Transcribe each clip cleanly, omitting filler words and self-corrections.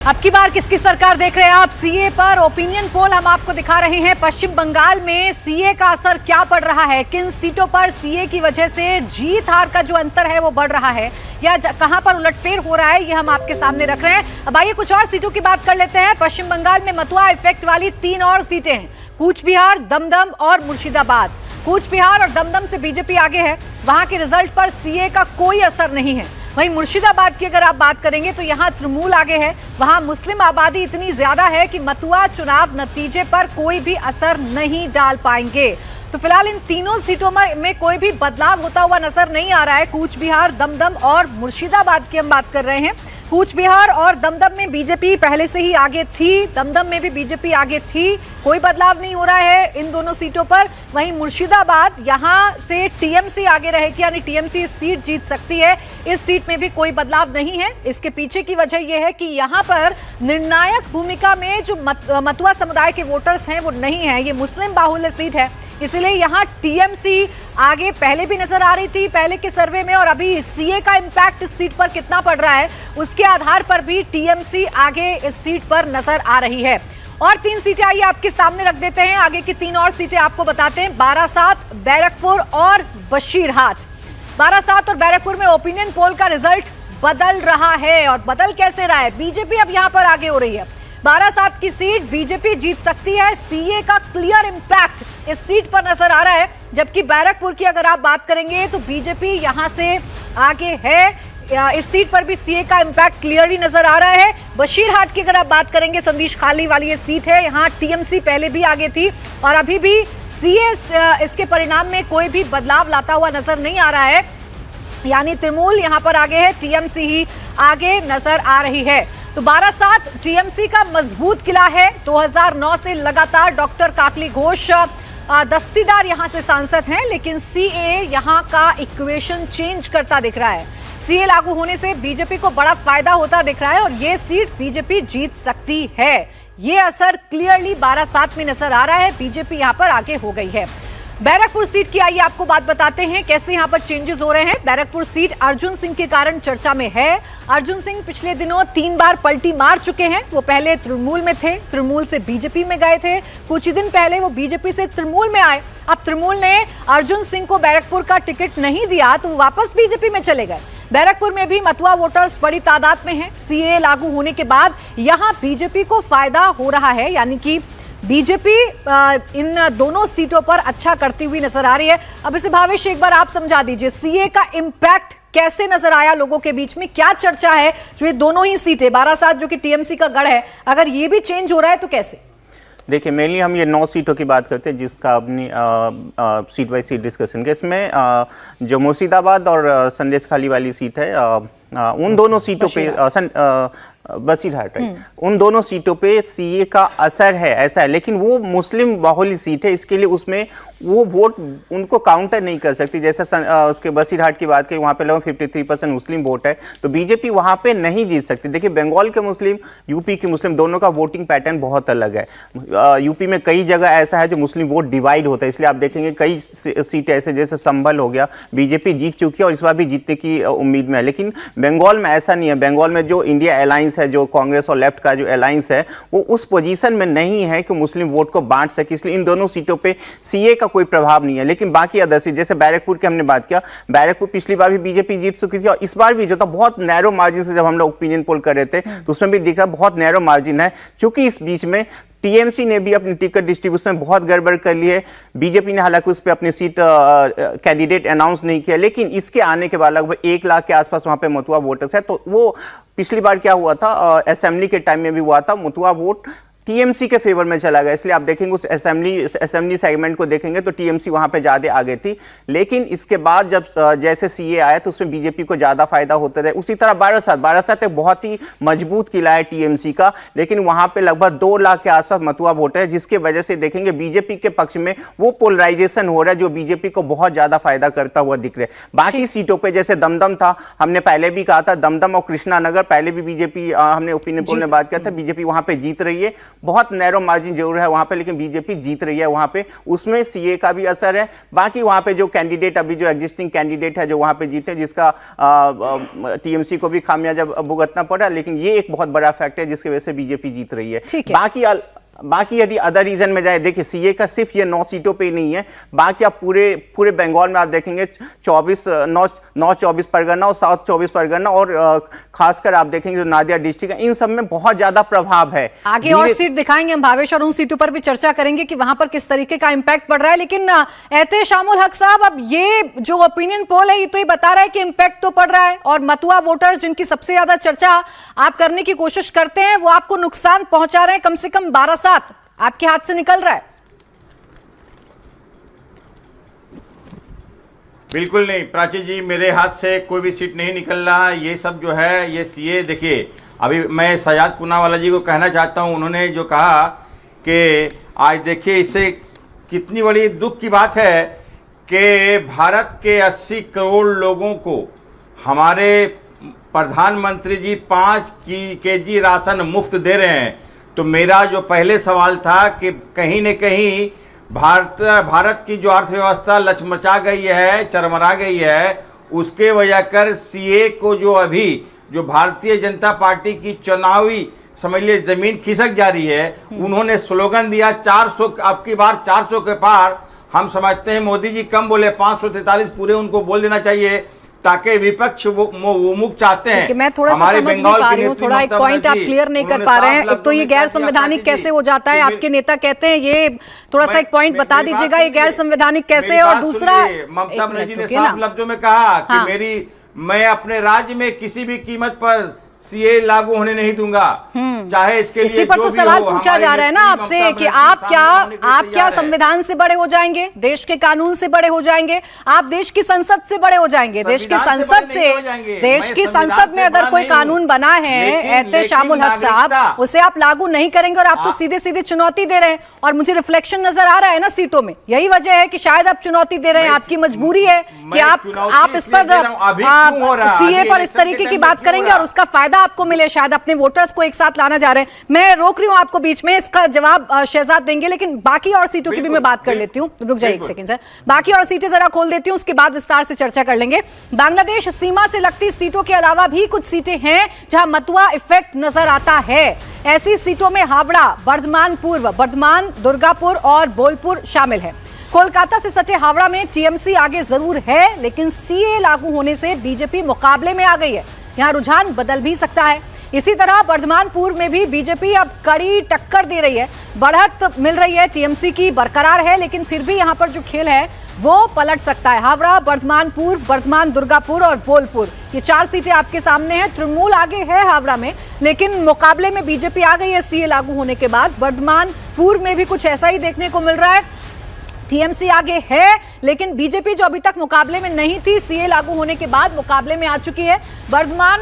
अब की बार किसकी सरकार देख रहे हैं आप? सीए पर ओपिनियन पोल हम आपको दिखा रहे हैं। पश्चिम बंगाल में सीए का असर क्या पड़ रहा है, किन सीटों पर सीए की वजह से जीत हार का जो अंतर है वो बढ़ रहा है या कहां पर उलटफेर हो रहा है, ये हम आपके सामने रख रहे हैं। अब आइए कुछ और सीटों की बात कर लेते हैं। पश्चिम बंगाल में मतुआ इफेक्ट वाली 3 और सीटें हैं, कूच बिहार, दमदम और मुर्शिदाबाद। कूच बिहार और दमदम से बीजेपी आगे है, वहां के रिजल्ट पर सीए का कोई असर नहीं है। वहीं मुर्शिदाबाद की अगर आप बात करेंगे तो यहां तृणमूल आगे है, वहां मुस्लिम आबादी इतनी ज्यादा है कि मतुआ चुनाव नतीजे पर कोई भी असर नहीं डाल पाएंगे। तो फिलहाल इन तीनों सीटों में कोई भी बदलाव होता हुआ नजर नहीं आ रहा है। कूच बिहार, दमदम और मुर्शिदाबाद की हम बात कर रहे हैं। कूच बिहार और दमदम में बीजेपी पहले से ही आगे थी, दमदम में भी बीजेपी आगे थी, कोई बदलाव नहीं हो रहा है इन दोनों सीटों पर। वहीं मुर्शिदाबाद, यहां से टीएमसी आगे रहेगी, यानी टीएमसी इस सीट जीत सकती है। इस सीट में भी कोई बदलाव नहीं है। इसके पीछे की वजह यह है कि यहां पर निर्णायक भूमिका में जो मतुआ समुदाय के वोटर्स हैं वो नहीं है, ये मुस्लिम बाहुल्य सीट है, इसलिए यहाँ टीएमसी आगे पहले भी नजर आ रही थी पहले के सर्वे में, और अभी सीए का इंपैक्ट इस सीट पर कितना पड़ रहा है उसके आधार पर भी टीएमसी आगे इस सीट पर नजर आ रही है। और 3 सीटें आइए आपके सामने रख देते हैं, आगे की 3 और सीटें आपको बताते हैं। बारासात, बैरकपुर और बशीरहाट। बारासात और बैरकपुर में ओपिनियन पोल का रिजल्ट बदल रहा है, और बदल कैसे रहा है? बीजेपी अब यहां पर आगे हो रही है। बारासात की सीट बीजेपी जीत सकती है, सीए का क्लियर इंपैक्ट इस सीट पर नजर आ रहा है। जबकि बैरकपुर की अगर आप बात करेंगे तो बीजेपी यहां से आगे है, इस सीट पर भी सीए का इंपैक्ट क्लियरली नजर आ रहा है। बशीरहाट की अगर आप बात करेंगे, संदेश खाली वाली ये सीट है, यहाँ टीएमसी पहले भी आगे थी और अभी भी सीए इसके परिणाम में कोई भी बदलाव लाता हुआ नजर नहीं आ रहा है, यानी तृणमूल यहाँ पर आगे है, टीएमसी ही आगे नजर आ रही है। तो बारासात टीएमसी का मजबूत किला है। 2009 से लगातार डॉक्टर काकली घोष दस्तीदार यहां से सांसद हैं, लेकिन सीए यहां का इक्वेशन चेंज करता दिख रहा है। सीए लागू होने से बीजेपी को बड़ा फायदा होता दिख रहा है और ये सीट बीजेपी जीत सकती है। ये असर क्लियरली बारासात में नजर आ रहा है, बीजेपी यहां पर आगे हो गई है। बैरकपुर सीट की आइए आपको बात बताते हैं कैसे यहां पर चेंजेस हो रहे हैं। बैरकपुर सीट अर्जुन सिंह के कारण चर्चा में है। अर्जुन सिंह पिछले दिनों 3 बार पलटी मार चुके हैं। वो पहले तृणमूल में थे, तृणमूल से बीजेपी में गए थे, कुछ ही दिन पहले वो बीजेपी से तृणमूल में आए। अब तृणमूल ने अर्जुन सिंह को बैरकपुर का टिकट नहीं दिया तो वापस बीजेपी में चले गए। बैरकपुर में भी मतुआ वोटर्स बड़ी तादाद में हैं। सीए लागू होने के बाद यहां बीजेपी को फायदा हो रहा है, यानी कि बीजेपी इन दोनों सीटों पर अच्छा करती हुई नजर आ रही है। अब इसे भावेश एक बार आप समझा दीजिए, सीए का इंपैक्ट कैसे नजर आया लोगों के बीच में, क्या चर्चा है जो ये दोनों ही सीटें, बारासात जो कि टीएमसी का गढ़ है, अगर ये भी चेंज हो रहा है तो कैसे? देखिए, मेनली हम ये 9 सीटों की बात करते हैं जिसका अपनी सीट बाई सीट डिस्कशन के, इसमें जो मुर्शिदाबाद और संदेश खाली वाली सीट है, उन दोनों सीटों पे बसीरहाट है, उन दोनों सीटों पे सीए का असर है, ऐसा है। लेकिन वो मुस्लिम बाहुल्य सीट है, इसके लिए उसमें वो वोट उनको काउंटर नहीं कर सकती। जैसे उसके बसीरहाट की बात करें, वहाँ पे लगभग 53% मुस्लिम वोट है, तो बीजेपी वहाँ पे नहीं जीत सकती। देखिए, बंगाल के मुस्लिम, यूपी के मुस्लिम, दोनों का वोटिंग पैटर्न बहुत अलग है। यूपी में कई जगह ऐसा है जो मुस्लिम वोट डिवाइड होता है, इसलिए आप देखेंगे कई सीटें ऐसे, जैसे संभल हो गया, बीजेपी जीत चुकी है और इस बार भी जीतने की उम्मीद में है। लेकिन बंगाल में ऐसा नहीं है। बंगाल में जो इंडिया अलायंस है, जो कांग्रेस और लेफ्ट का जो अलायंस है, वो उस पोजीशन में नहीं है कि मुस्लिम वोट को बांट सके, इसलिए इन दोनों सीटों पे सीए का कोई प्रभाव नहीं है। लेकिन बाकी अदर सीट, जैसे बैरकपुर की हमने बात किया, बैरकपुर पिछली बार भी बीजेपी जीत चुकी थी और इस बार भी जो था बहुत नैरो मार्जिन से, जब हम लोग ओपिनियन पोल कर रहे थे तो उसमें भी दिख रहा बहुत नैरो मार्जिन है। चूंकि इस बीच में टीएमसी ने भी अपनी टिकट डिस्ट्रीब्यूशन में बहुत गड़बड़ कर ली है। बीजेपी ने हालांकि उस पर अपनी सीट कैंडिडेट अनाउंस नहीं किया, लेकिन इसके आने के बाद लगभग 1 लाख के आसपास वहां पे मतुआ वोटर्स है। तो वो पिछली बार क्या हुआ था, असेंबली के टाइम में भी हुआ था, मतुआ वोट टीएमसी के फेवर में चला गया, इसलिए आप देखेंगे उस असेंबली सेगमेंट को देखेंगे तो टीएमसी वहां पे ज्यादा आगे थी। लेकिन इसके बाद जब जैसे सीए आया तो उसमें बीजेपी को ज्यादा फायदा होता रहा। उसी तरह बारासात एक बहुत ही मजबूत किला है टीएमसी का, लेकिन वहां पे लगभग 2 लाख के आसपास मतुआ वोट है, जिसके वजह से देखेंगे बीजेपी के पक्ष में वो पोलराइजेशन हो रहा है जो बीजेपी को बहुत ज्यादा फायदा करता हुआ दिख रहा है। बाकी सीटों पर जैसे दमदम था, हमने पहले भी कहा था, दमदम और कृष्णानगर पहले भी बीजेपी, हमने ओपिनियन पोल में बात किया था, बीजेपी वहां पे जीत रही है। बहुत नैरो मार्जिन जरूर है वहां पे, लेकिन बीजेपी जीत रही है वहां पे, उसमें सीए का भी असर है। बाकी वहां पे जो कैंडिडेट, अभी जो एग्जिस्टिंग कैंडिडेट है जो वहां पे जीते, जिसका टीएमसी को भी खामियाजा भुगतना पड़ा, लेकिन ये एक बहुत बड़ा फैक्ट है जिसकी वजह से बीजेपी जीत रही है। बाकी यदि अदर रीजन में जाए, देखिए सीए का सिर्फ ये 9 सीटों पे ही नहीं है, बाकी आप पूरे बंगाल में आप देखेंगे 24 परगना और साउथ 24 परगना, और खासकर आप देखेंगे जो नादिया डिस्ट्रिक्ट है, इन सब में बहुत ज्यादा प्रभाव है। आगे और सीट दिखाएंगे हम भावेश, और उन सीटों पर भी चर्चा करेंगे कि वहां पर किस तरीके का इंपैक्ट पड़ रहा है। लेकिन एहतेशामुल हक साहब, अब ये जो ओपिनियन पोल है ये तो ये बता रहा है कि इंपैक्ट तो पड़ रहा है, और मतुआ वोटर्स जिनकी सबसे ज्यादा चर्चा आप करने की कोशिश करते हैं वो आपको नुकसान पहुंचा रहे हैं, कम से कम 12-7 आपके हाथ से निकल रहा है। बिल्कुल नहीं प्राची जी, मेरे हाथ से कोई भी सीट नहीं निकल रहा। ये सब जो है ये सीए, देखिए अभी मैं सजाद पूनावाला जी को कहना चाहता हूँ, उन्होंने जो कहा कि आज देखिए इससे कितनी बड़ी दुख की बात है कि भारत के 80 करोड़ लोगों को हमारे प्रधानमंत्री जी 5 केजी राशन मुफ्त दे रहे हैं। तो मेरा जो पहले सवाल था कि कहीं न कहीं भारत की जो अर्थव्यवस्था लचमचा गई है, चरमरा गई है, उसके वजह कर सीए को जो भारतीय जनता पार्टी की चुनावी समझ लिए जमीन खिसक जा रही है। उन्होंने स्लोगन दिया 400, अब की बार 400 के पार। हम समझते हैं मोदी जी कम बोले, 543 पूरे उनको बोल देना चाहिए, ताकि विपक्ष वो मुख चाहते हैं। मैं थोड़ा सा समझ नहीं पा रही हूँ, थोड़ा एक पॉइंट आप क्लियर नहीं कर पा रहे हैं। एक तो ये गैर संवैधानिक कैसे हो जाता है, आपके नेता कहते हैं, ये थोड़ा सा एक पॉइंट बता दीजिएगा, ये गैर संवैधानिक कैसे है। और दूसरा, ममता बनर्जी ने साफ लफ्जों में कहा कि मैं अपने राज्य में किसी भी कीमत पर सीए लागू होने नहीं दूंगा, चाहे इसके लिए इसी पर तो सवाल पूछा जा रहा है ना आपसे कि आप क्या संविधान से बड़े हो जाएंगे, देश के कानून से बड़े हो जाएंगे, आप देश की संसद से बड़े हो जाएंगे। देश की संसद में अगर कोई कानून बना है एहतेशामुल हक साहब, उसे आप लागू नहीं करेंगे और आप तो सीधे सीधे चुनौती दे रहे हैं। और मुझे रिफ्लेक्शन नजर आ रहा है ना सीटों में, यही वजह है कि शायद आप चुनौती दे रहे हैं, आपकी मजबूरी है कि आप इस पर सीए पर इस तरीके की बात करेंगे और उसका फायदा आपको मिले, शायद अपने वोटर्स को एक साथ लाना जा रहे हैं। मैं रोक रही हूं आपको बीच में, इसका जवाब शहजाद देंगे, लेकिन बाकी और सीटों की भी मैं बात कर लेती हूं। रुक जाइए एक सेकंड सर, बाकी और सीटें जरा खोल देती हूं, उसके बाद विस्तार से चर्चा कर लेंगे। बांग्लादेश सीमा से लगती सीटों के अलावा भी कुछ सीटें हैं जहां मतुआ इफेक्ट नजर आता है। ऐसी सीटों में हावड़ा, बर्धमान पूर्व, बर्धमान, दुर्गापुर और बोलपुर शामिल है। कोलकाता से सटे हावड़ा में टीएमसी आगे जरूर है, लेकिन सीए लागू होने से बीजेपी मुकाबले में आ गई है, यहां रुझान बदल भी सकता है। इसी तरह बर्धमान पूर्व में भी बीजेपी अब कड़ी टक्कर दे रही है, बढ़त मिल रही है, टीएमसी की बरकरार है, लेकिन फिर भी यहां पर जो खेल है वो पलट सकता है। हावड़ा, बर्धमान पूर्व, बर्धमान, दुर्गापुर और बोलपुर, ये 4 सीटें आपके सामने हैं। तृणमूल आगे है हावड़ा में, लेकिन मुकाबले में बीजेपी आ गई है सीए लागू होने के बाद। बर्धमान पूर्व में भी कुछ ऐसा ही देखने को मिल रहा है, टीएमसी आगे है, लेकिन बीजेपी जो अभी तक मुकाबले में नहीं थी, सीए लागू होने के बाद मुकाबले में आ चुकी है। बर्धमान,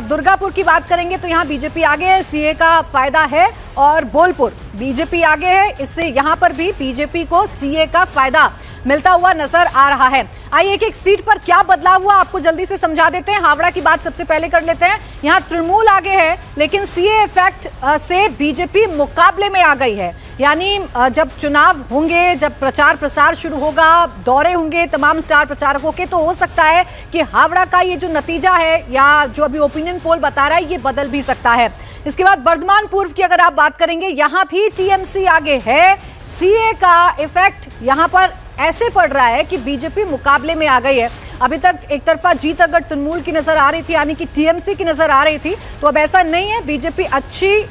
दुर्गापुर की बात करेंगे तो यहाँ बीजेपी आगे है, सीए का फायदा है। और बोलपुर बीजेपी आगे है, इससे यहाँ पर भी बीजेपी को सीए का फायदा मिलता हुआ नजर आ रहा है। आइए एक एक सीट पर क्या बदलाव हुआ आपको जल्दी से समझा देते हैं। हावड़ा की बात सबसे पहले कर लेते हैं। यहाँ तृणमूल आगे है, लेकिन सीए इफेक्ट से बीजेपी मुकाबले में आ गई है। यानी जब चुनाव होंगे, जब प्रचार प्रसार शुरू होगा, दौरे होंगे तमाम स्टार प्रचारकों के, तो हो सकता है कि हावड़ा का ये जो नतीजा है या जो अभी ओपिनियन पोल बता रहा है ये बदल भी सकता है। इसके बाद बर्धमान पूर्व की अगर आप बात करेंगे, यहाँ भी टीएमसी आगे है। सीए का इफेक्ट यहाँ पर ऐसे पड़ रहा है कि बीजेपी मुकाबले में आ गई है। अभी तक एक तरफा जीत अगर तृणमूल की नजर आ रही थी, यानी कि टीएमसी की नजर आ रही थी, तो अब ऐसा नहीं है। बीजेपी अच्छी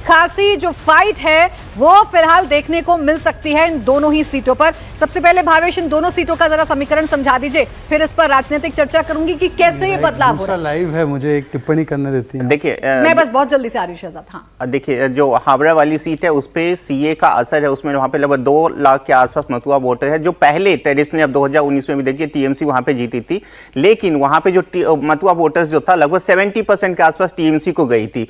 खासी जो फाइट है वो फिलहाल देखने को मिल सकती है इन दोनों ही सीटों पर। सबसे पहले भावेश, इन दोनों सीटों का जरा समीकरण समझा दीजिए, फिर इस पर राजनीतिक चर्चा करूंगी कि कैसे ये बदलाव हो रहा है। लाइव है, मुझे एक टिप्पणी करने देती है। देखिए मैं बस बहुत जल्दी से आ रही हूँ शहजाद। हाँ देखिए, जो हावड़ा वाली सीट है उस पे सीए का असर है, उसमें वहां पे लगभग 2 लाख के आसपास मतुआ वोटर है, जो पहले ट्रेडिशनली अब 2019 में भी देखिए टीएमसी वहां पे जीती थी, लेकिन वहां पे जो मतुआ वोटर्स जो था लगभग 70% के आसपास टीएमसी को गई थी।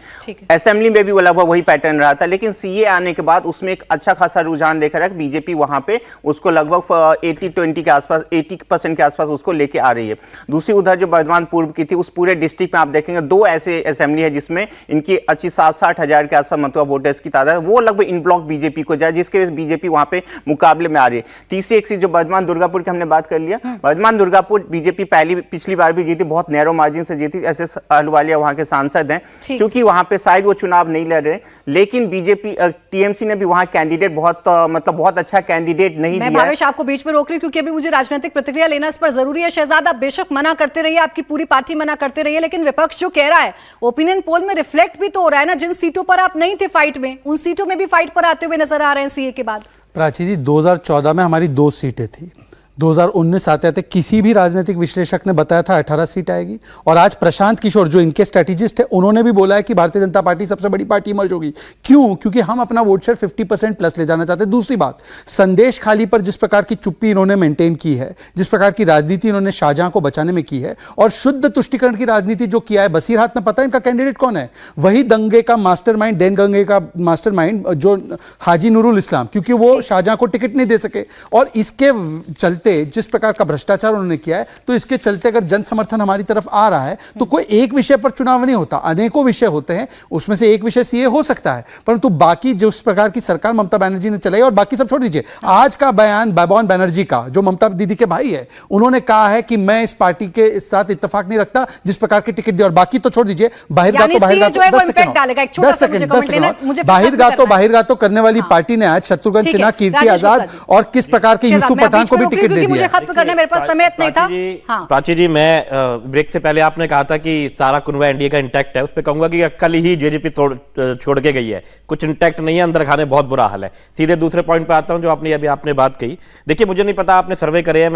असेंबली में भी वो लगभग वही पैटर्न रहा था, लेकिन सीए आने के बाद बाद उसमें एक अच्छा खासा रुझान देखा रहा है। बीजेपी वहां पे उसको लगभग 80-20 के आसपास, 80% के आसपास उसको लेके आ रही है। दूसरी उधर जो बर्धमान पूर्व की थी, उस पूरे डिस्ट्रिक्ट में आप देखेंगे 2 ऐसे असेंबली है जिसमें इनकी अच्छी 60 हजार के आसपास मतलब वोटर्स की तादाद, वो लगभग इन ब्लॉक बीजेपी को जाए, जिसके वजह से बीजेपी वहां पे मुकाबले में आ रही है। तीसरी एक सीट जो बर्धमान दुर्गापुर की हमने बात कर लिया, बर्धमान दुर्गापुर बीजेपी पिछली बार भी जीती, बहुत नैरो मार्जिन से जीती। ऐसे अहलुवालिया वहां के सांसद हैं, क्योंकि वहां पे शायद वो चुनाव नहीं लड़ रहे, लेकिन बीजेपी टीएमसी ने भी वहां कैंडिडेट बहुत अच्छा कैंडिडेट नहीं दिया। मैं भावेश आपको बीच में रोक रही हूं क्योंकि अभी मुझे राजनीतिक प्रतिक्रिया लेना इस पर जरूरी है। शहजाद, आप बेशक मना करते रहिए, आपकी पूरी पार्टी मना करते रहिए, लेकिन विपक्ष जो कह रहा है ओपिनियन पोल में रिफ्लेक्ट भी तो हो रहा है ना। जिन सीटों पर आप नहीं थे फाइट में, उन सीटों में भी फाइट पर आते हुए नजर आ रहे हैं सीए के बाद। प्राची जी, 2014 में हमारी 2 सीटें थी, 2019 आते आते किसी भी राजनीतिक विश्लेषक ने बताया था 18 सीट आएगी। और आज प्रशांत किशोर जो इनके स्ट्रेटेजिस्ट है, उन्होंने भी बोला है कि भारतीय जनता पार्टी सबसे बड़ी पार्टी इमर्ज होगी। क्यों? क्योंकि हम अपना वोट शेयर 50% प्लस ले जाना चाहते हैं। दूसरी बात, संदेश खाली पर जिस प्रकार की चुप्पी इन्होंने मेंटेन की है, जिस प्रकार की राजनीति इन्होंने शाहजहां को बचाने में की है, और शुद्ध तुष्टिकरण की राजनीति जो किया है, बसीरहाट में पता है इनका कैंडिडेट कौन है? वही दंगे का मास्टरमाइंड, देन दंगे का मास्टरमाइंड जो हाजी नूरुल इस्लाम, क्योंकि वो शाहजहां को टिकट नहीं दे सके। और इसके चलते जिस प्रकार का भ्रष्टाचार उन्होंने किया है, तो इसके चलते अगर जन समर्थन हमारी तरफ आ रहा है तो कोई एक विषय पर चुनाव नहीं होता, अनेकों विषय होते हैं, उसमें से एक विषय सीए हो सकता है, परंतु बाकी जिस प्रकार की सरकार ममता बनर्जी ने चलाई, और बाकी सब छोड़ दीजिए, आज का बयान बाबोन बनर्जी का, जो ममता दीदी के भाई है, उन्होंने कहा है कि मैं इस पार्टी के साथ इत्तेफाक नहीं रखता जिस प्रकार की टिकट दी। और बाकी तो छोड़ दीजिए, बाहिरगाह तो करने वाली पार्टी ने आज शत्रुघ्न सिन्हा, कीर्ति आजाद और किस प्रकार के यूसुफ पठान को भी टिकट दे दिया। खत्म करना मेरे पास समय नहीं था। प्राची जी, मैं ब्रेक से पहले आपने कहा था कि सारा कुनवा एनडीए का इंटैक्ट है, उस पर कहूंगा कि कल ही जेजेपी छोड़ के गई है, कुछ इंटैक्ट नहीं है, अंदर खाने बहुत बुरा हाल है। सीधे दूसरे पॉइंट पे आता हूं जो आपने बात कही। देखिए, मुझे नहीं पता आपने सर्वे करे हैं,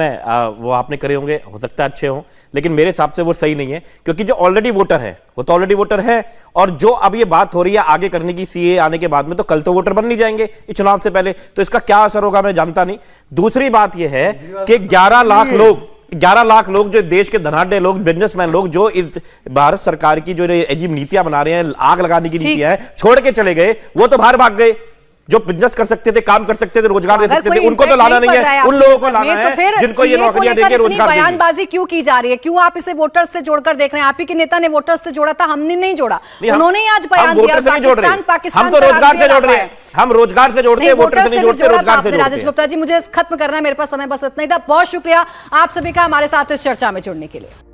वो आपने करे होंगे, हो सकता है अच्छे हों, लेकिन मेरे हिसाब से वो सही नहीं है, क्योंकि जो ऑलरेडी वोटर है वो तो ऑलरेडी वोटर है, और जो अब ये बात हो रही है आगे करने की सीए आने के बाद में, तो कल तो वोटर बन नहीं जाएंगे इस चुनाव से पहले, तो इसका क्या असर होगा मैं जानता नहीं। दूसरी बात यह है कि 11 लाख लोग जो देश के धनाढ्य लोग, बिजनेसमैन लोग, जो इस भारत सरकार की जो अजीब नीतियां बना रहे हैं, आग लगाने की नीतियां हैं, छोड़ के चले गए, वो तो बाहर भाग गए। जो बिजनेस कर सकते थे, काम कर सकते थे, रोजगार दे सकते थे, उनको तो लाना नहीं है, उन लोगों को लाना है जिनको ये नौकरियां देंगे, रोजगार देंगे। बयानबाजी क्यों की जा रही है? क्यों आप इसे वोटर्स से जोड़कर देख रहे हैं? आप ही के नेता ने वोटर्स से जोड़ा था, हमने नहीं जोड़ा। उन्होंने आज बयान दिया, पाकिस्तान हम तो रोजगार से जोड़ रहे हैं, हम रोजगार से जोड़ते हैं, वोटर से नहीं जोड़ते, रोजगार से जोड़ते हैं। राजेश गुप्ता जी, मुझे खत्म करना है, मेरे पास समय बस इतना ही था। बहुत शुक्रिया आप सभी का हमारे साथ इस चर्चा में जुड़ने के लिए।